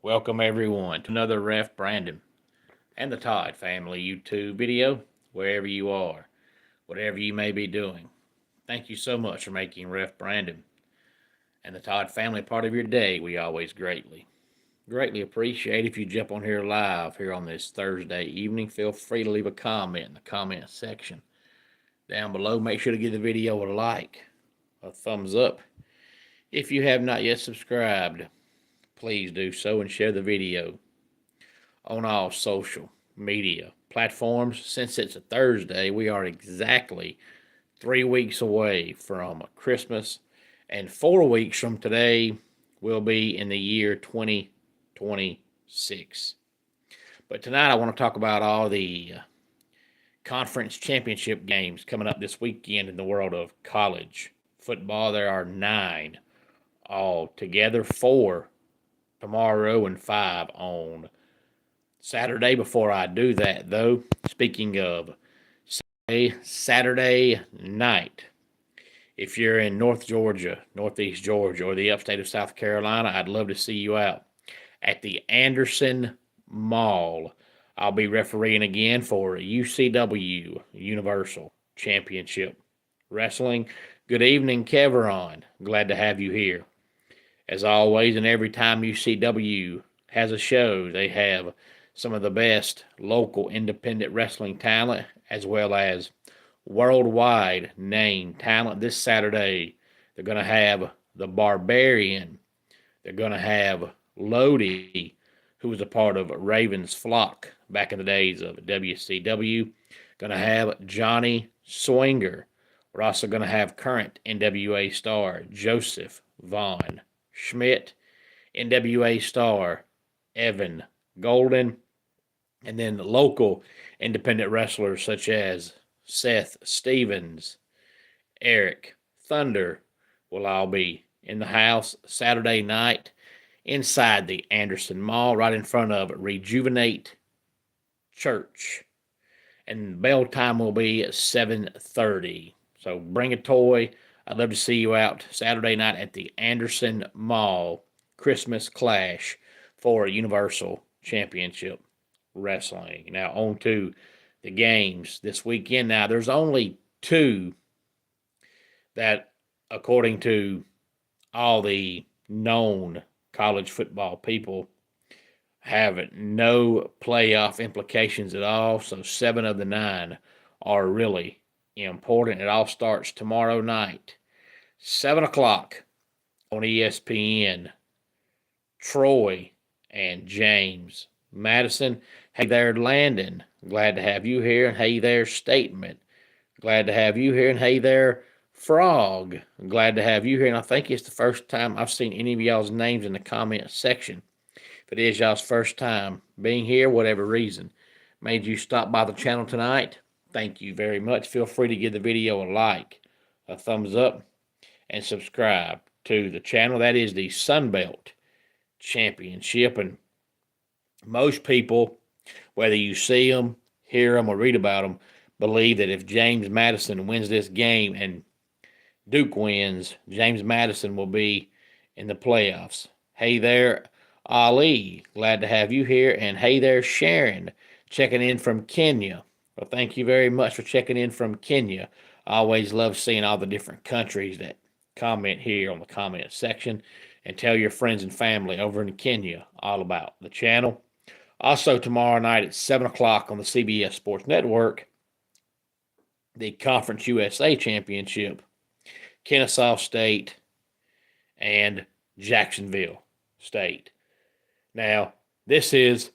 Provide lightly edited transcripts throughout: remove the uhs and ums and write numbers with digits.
Welcome everyone to another Ref Brandon and the Todd Family YouTube video, wherever you are, whatever you may be doing. Thank you so much for making Ref Brandon and the Todd Family part of your day. We always greatly appreciate if you jump on here live here on this Thursday evening. Feel free to leave a comment in the comment section down below. Make sure to give the video a like, a thumbs up. If you have not yet subscribed, please do so and share the video on all social media platforms. Since it's a Thursday, we are exactly 3 weeks away from Christmas, and 4 weeks from today, we'll be in the year 2026. But tonight, I want to talk about all the conference championship games coming up this weekend in the world of college football. There are 9 all together, 4 tomorrow and 5 on Saturday. Before I do that, though, speaking of Saturday night, if you're in North Georgia, Northeast Georgia, or the upstate of South Carolina, I'd love to see you out at the Anderson Mall. I'll be refereeing again for UCW Universal Championship Wrestling. Good evening, Keveron. Glad to have you here. As always, and every time UCW has a show, they have some of the best local independent wrestling talent as well as worldwide name talent. This Saturday, they're going to have the Barbarian. They're going to have Lodi, who was a part of Raven's Flock back in the days of WCW. Going to have Johnny Swinger. We're also going to have current NWA star Joseph Vaughn Schmidt, NWA star Evan Golden, and then local independent wrestlers such as Seth Stevens, Eric Thunder will all be in the house Saturday night inside the Anderson Mall right in front of Rejuvenate Church. And bell time will be at 7:30. So bring a toy. I'd love to see you out Saturday night at the Anderson Mall Christmas Clash for Universal Championship Wrestling. Now, on to the games this weekend. Now, there's only 2 that, according to all the known college football people, have no playoff implications at all. So 7 of the 9 are really important. It all starts tomorrow night, 7 o'clock on ESPN. Troy and James Madison. Hey there, Landon. Glad to have you here. And hey there, Statement. Glad to have you here. And hey there, Frog. Glad to have you here. And I think it's the first time I've seen any of y'all's names in the comment section. If it is y'all's first time being here, whatever reason made you stop by the channel tonight, thank you very much. Feel free to give the video a like, a thumbs up, and subscribe to the channel. That is the Sunbelt Championship. And most people, whether you see them, hear them, or read about them, believe that if James Madison wins this game and Duke wins, James Madison will be in the playoffs. Hey there, Ali. Glad to have you here. And hey there, Sharon, checking in from Kenya. Well, thank you very much for checking in from Kenya. I always love seeing all the different countries that comment here on the comment section, and tell your friends and family over in Kenya all about the channel. Also, tomorrow night at 7 o'clock on the CBS Sports Network, the Conference USA Championship, Kennesaw State and Jacksonville State. Now, this is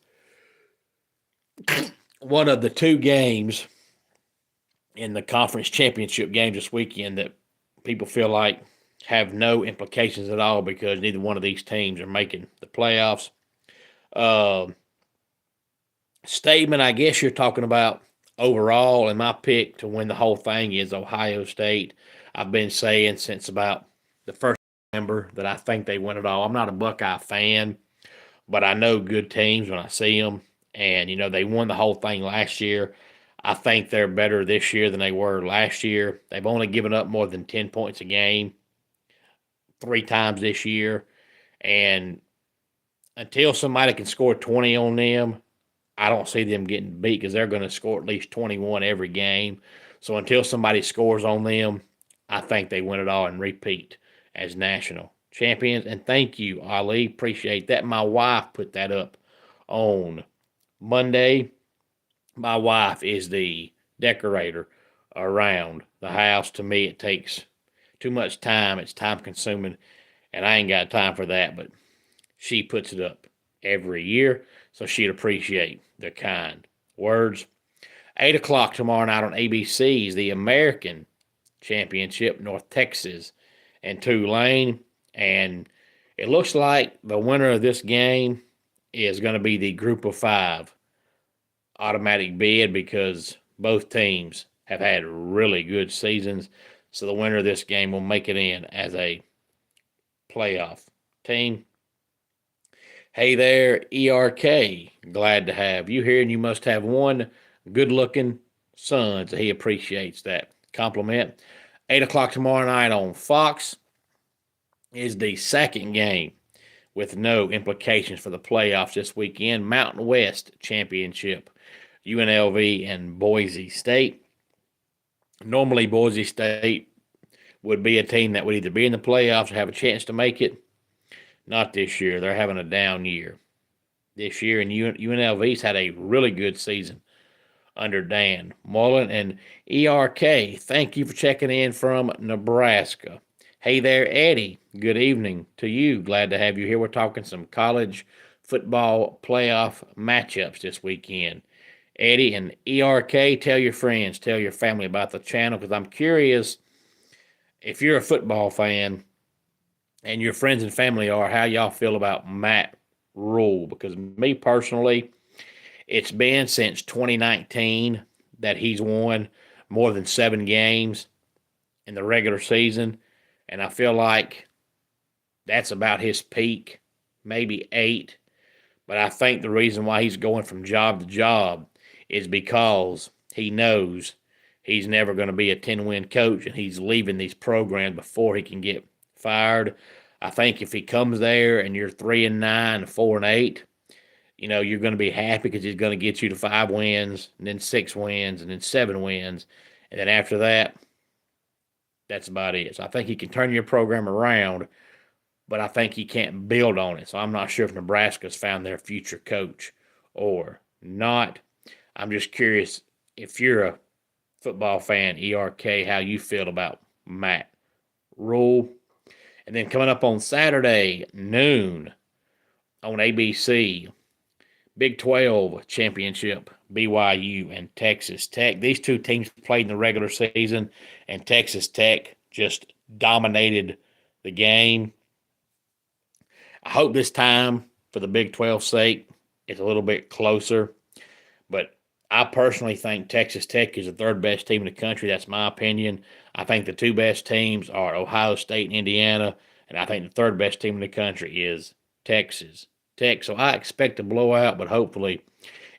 one of the 2 games in the conference championship games this weekend that people feel like have no implications at all because neither one of these teams are making the playoffs. Statement, I guess you're talking about overall, and my pick to win the whole thing is Ohio State. I've been saying since about the first November that I think they win it all. I'm not a Buckeye fan, but I know good teams when I see them. And, they won the whole thing last year. I think they're better this year than they were last year. They've only given up more than 10 points a game 3 times this year. And until somebody can score 20 on them, I don't see them getting beat because they're going to score at least 21 every game. So until somebody scores on them, I think they win it all and repeat as national champions. And thank you, Ali. Appreciate that. My wife put that up on Monday. My wife is the decorator around the house. To me, it takes too much time. It's time consuming, and I ain't got time for that. But she puts it up every year, so she'd appreciate the kind words. 8 o'clock tomorrow night on ABC is the American Championship, North Texas and Tulane. And it looks like the winner of this game is going to be the group of 5 automatic bid because both teams have had really good seasons. So the winner of this game will make it in as a playoff team. Hey there, ERK. Glad to have you here, and you must have one good-looking son, so he appreciates that compliment. 8 o'clock tomorrow night on Fox is the second game with no implications for the playoffs this weekend. Mountain West Championship, UNLV and Boise State. Normally, Boise State would be a team that would either be in the playoffs or have a chance to make it. Not this year. They're having a down year this year, and UNLV's had a really good season under Dan Mullen. And ERK, thank you for checking in from Nebraska. Hey there, Eddie. Good evening to you. Glad to have you here. We're talking some college football playoff matchups this weekend. Eddie and ERK, tell your friends, tell your family about the channel, because I'm curious if you're a football fan and your friends and family are, how y'all feel about Matt Rule. Because me personally, it's been since 2019 that he's won more than 7 games in the regular season, and I feel like that's about his peak, maybe 8. But I think the reason why he's going from job to job is because he knows he's never going to be a 10-win coach, and he's leaving these programs before he can get fired. I think if he comes there and you're 3-9, 4-8, you're going to be happy because he's going to get you to 5 wins, and then 6 wins, and then 7 wins. And then after that, that's about it. So I think he can turn your program around, but I think he can't build on it. So I'm not sure if Nebraska's found their future coach or not. I'm just curious if you're a football fan, ERK, how you feel about Matt Rule. And then coming up on Saturday, noon, on ABC, Big 12 Championship, BYU and Texas Tech. These two teams played in the regular season, and Texas Tech just dominated the game. I hope this time, for the Big 12's sake, it's a little bit closer. But I personally think Texas Tech is the 3rd best team in the country. That's my opinion. I think the 2 best teams are Ohio State and Indiana, and I think the 3rd best team in the country is Texas Tech. So I expect a blowout, but hopefully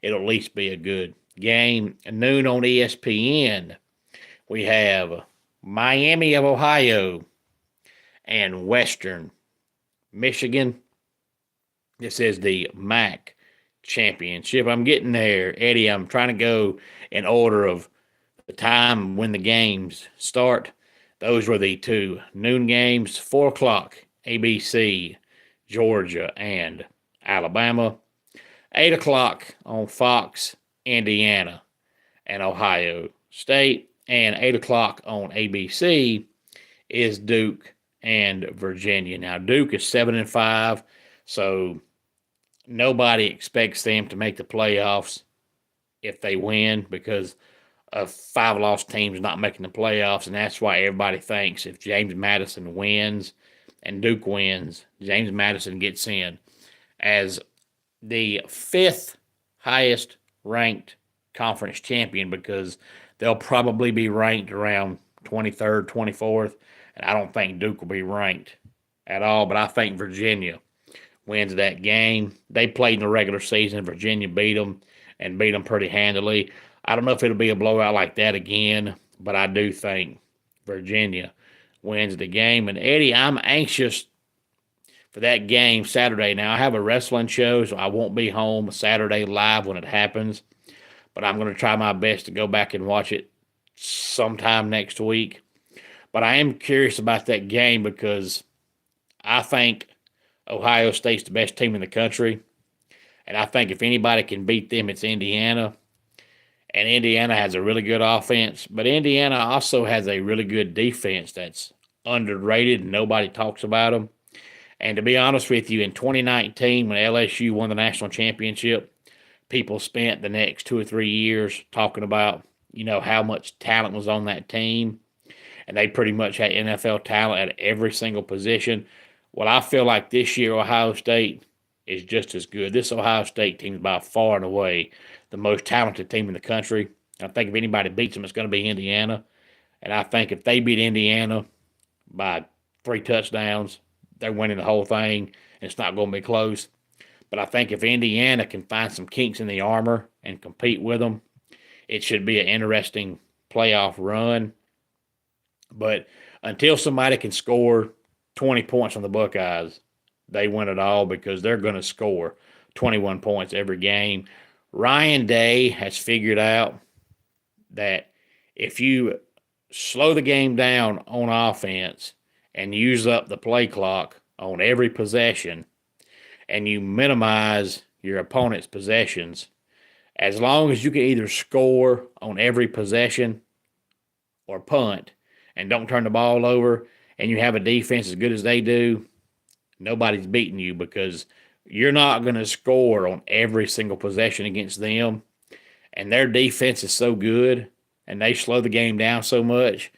it'll at least be a good game. At noon on ESPN, we have Miami of Ohio and Western Michigan. This is the MAC Championship. I'm getting there, Eddie. I'm trying to go in order of the time when the games start. Those were the 2 noon games. 4 o'clock, ABC, Georgia and Alabama. 8 o'clock on Fox, Indiana and Ohio State. And 8 o'clock on ABC is Duke and Virginia. Now, Duke is 7-5, so nobody expects them to make the playoffs if they win, because of 5-loss teams not making the playoffs, and that's why everybody thinks if James Madison wins and Duke wins, James Madison gets in as the 5th highest ranked conference champion, because they'll probably be ranked around 23rd, 24th, and I don't think Duke will be ranked at all, but I think Virginia wins that game. They played in the regular season. Virginia beat them and beat them pretty handily. I don't know if it'll be a blowout like that again, but I do think Virginia wins the game. And Eddie, I'm anxious for that game Saturday. Now, I have a wrestling show, so I won't be home Saturday live when it happens, but I'm going to try my best to go back and watch it sometime next week. But I am curious about that game because I think Ohio State's the best team in the country. And I think if anybody can beat them, it's Indiana. And Indiana has a really good offense, but Indiana also has a really good defense that's underrated and nobody talks about them. And to be honest with you, in 2019, when LSU won the national championship, people spent the next 2 or 3 years talking about, how much talent was on that team. And they pretty much had NFL talent at every single position. Well, I feel like this year Ohio State is just as good. This Ohio State team is by far and away the most talented team in the country. I think if anybody beats them, it's going to be Indiana. And I think if they beat Indiana by 3 touchdowns, they're winning the whole thing, and it's not going to be close. But I think if Indiana can find some kinks in the armor and compete with them, it should be an interesting playoff run. But until somebody can score 20 points on the Buckeyes, they win it all because they're going to score 21 points every game. Ryan Day has figured out that if you slow the game down on offense and use up the play clock on every possession and you minimize your opponent's possessions, as long as you can either score on every possession or punt and don't turn the ball over and you have a defense as good as they do, nobody's beating you because you're not going to score on every single possession against them. And their defense is so good and they slow the game down so much,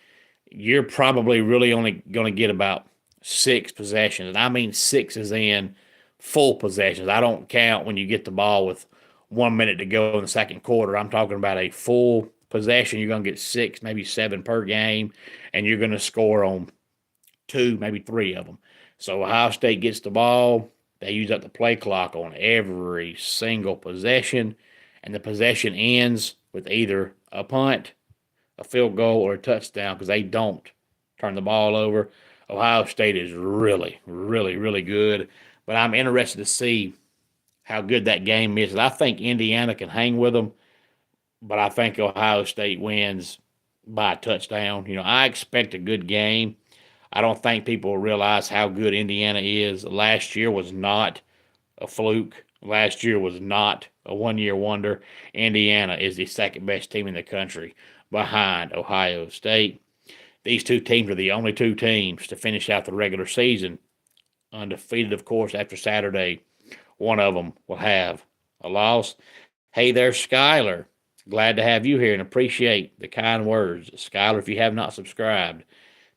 you're probably really only going to get about 6 possessions. And I mean 6 as in full possessions. I don't count when you get the ball with 1 minute to go in the second quarter. I'm talking about a full possession. You're going to get 6, maybe 7 per game, and you're going to score on 2, maybe 3 of them. So Ohio State gets the ball. They use up the play clock on every single possession, and the possession ends with either a punt, a field goal, or a touchdown because they don't turn the ball over. Ohio State is really, really, really good, but I'm interested to see how good that game is. And I think Indiana can hang with them, but I think Ohio State wins by a touchdown. I expect a good game. I don't think people realize how good Indiana is. Last year was not a fluke. Last year was not a one-year wonder. Indiana is the second best team in the country behind Ohio State. These two teams are the only 2 teams to finish out the regular season undefeated, of course, after Saturday. One of them will have a loss. Hey there, Skyler. Glad to have you here and appreciate the kind words. Skyler, if you have not subscribed,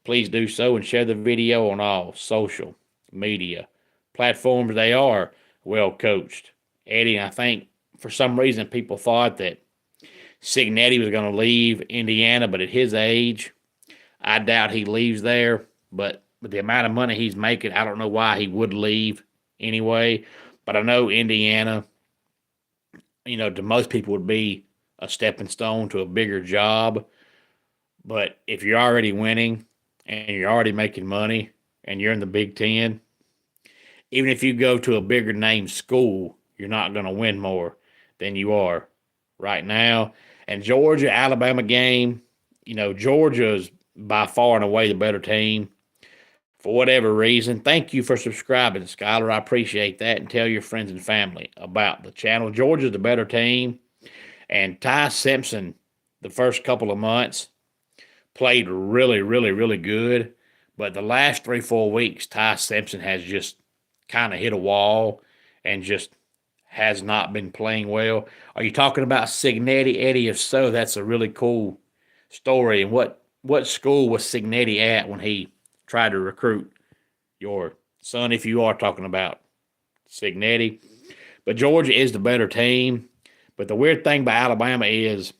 please do so and share the video on all social media platforms. They are well coached. Eddie, I think for some reason people thought that Cignetti was going to leave Indiana, but at his age, I doubt he leaves there. But with the amount of money he's making, I don't know why he would leave anyway. But I know Indiana, to most people would be a stepping stone to a bigger job. But if you're already winning and you're already making money and you're in the Big Ten, even if you go to a bigger name school, you're not going to win more than you are right now. And Georgia, Alabama game, Georgia's by far and away the better team. For whatever reason, thank you for subscribing, Skylar. I appreciate that. And tell your friends and family about the channel. Georgia's the better team. And Ty Simpson, the first couple of months, played really, really, really good. But the last 3-4 weeks, Ty Simpson has just kind of hit a wall and just has not been playing well. Are you talking about Cignetti, Eddie? If so, that's a really cool story. And what school was Cignetti at when he tried to recruit your son, if you are talking about Cignetti? But Georgia is the better team. But the weird thing about Alabama is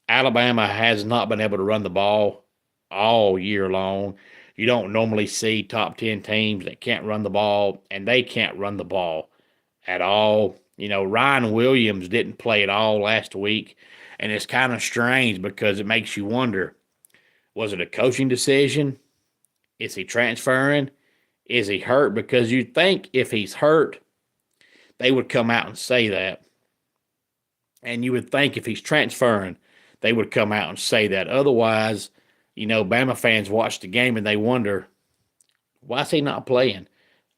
Alabama has not been able to run the ball all year long. You don't normally see top 10 teams that can't run the ball, and they can't run the ball at all. Ryan Williams didn't play at all last week, and it's kind of strange because it makes you wonder, was it a coaching decision? Is he transferring? Is he hurt? Because you'd think if he's hurt, they would come out and say that. And you would think if he's transferring, they would come out and say that. Otherwise, Bama fans watch the game and they wonder, why is he not playing?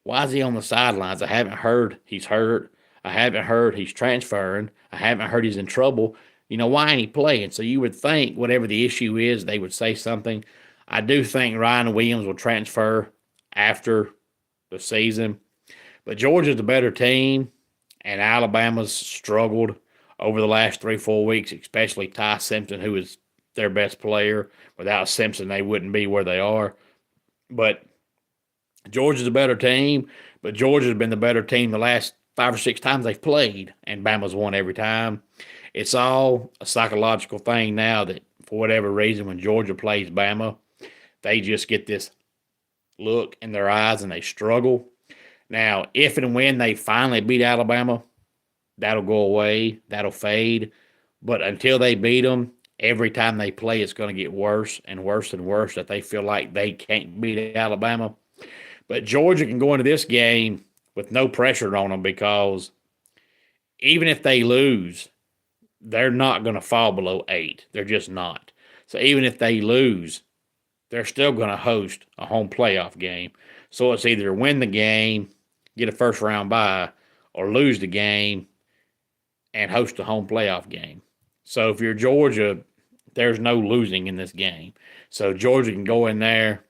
Why is he on the sidelines? I haven't heard he's hurt. I haven't heard he's transferring. I haven't heard he's in trouble. Why ain't he playing? So you would think whatever the issue is, they would say something. I do think Ryan Williams will transfer after the season. But Georgia's a better team, and Alabama's struggled over the last 3-4 weeks, especially Ty Simpson, who is their best player. Without Simpson, they wouldn't be where they are. But Georgia's a better team, but Georgia's been the better team the last 5 or 6 times they've played, and Bama's won every time. It's all a psychological thing now that for whatever reason, when Georgia plays Bama, they just get this look in their eyes and they struggle. Now, if and when they finally beat Alabama, that'll go away, that'll fade. But until they beat them, every time they play, it's going to get worse and worse and worse that they feel like they can't beat Alabama. But Georgia can go into this game with no pressure on them because even if they lose, they're not going to fall below 8. They're just not. So even if they lose, they're still going to host a home playoff game. So it's either win the game, get a first round bye, or lose the game and host a home playoff game. So if you're Georgia, there's no losing in this game. So Georgia can go in there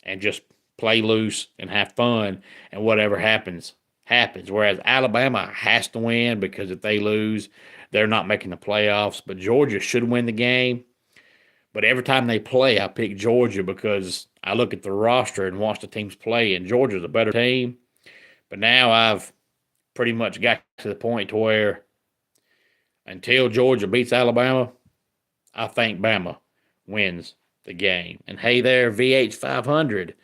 and just play loose and have fun, and whatever happens, happens. Whereas Alabama has to win because if they lose, they're not making the playoffs. But Georgia should win the game. But every time they play, I pick Georgia because I look at the roster and watch the teams play, and Georgia's a better team. But now I've pretty much got to the point to where until Georgia beats Alabama, I think Bama wins the game. And hey there, VH 500.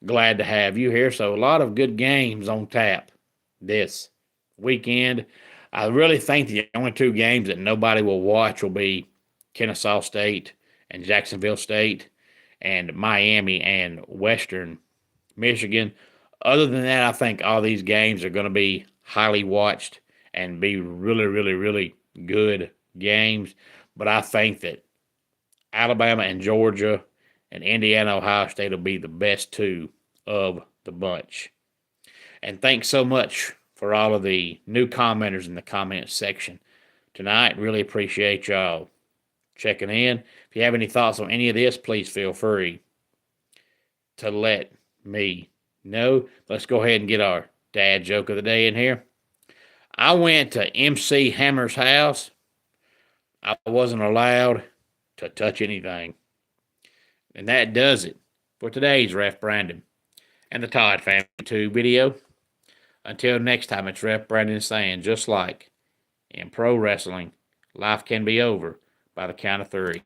Glad to have you here. So a lot of good games on tap this weekend. I really think the only 2 games that nobody will watch will be Kennesaw State and Jacksonville State and Miami and Western Michigan. Other than that, I think all these games are going to be highly watched and be really, really, really good games. But I think that Alabama and Georgia and Indiana, Ohio State will be the best 2 of the bunch. And thanks so much for all of the new commenters in the comment section tonight. Really appreciate y'all checking in. If you have any thoughts on any of this, please feel free to let me know. Let's go ahead and get our dad joke of the day in here. I went to MC Hammer's house. I wasn't allowed to touch anything. And that does it for today's Ref Brandon and the Todd Family 2 video. Until next time, it's Ref Brandon saying, just like in pro wrestling, life can be over by the count of 3.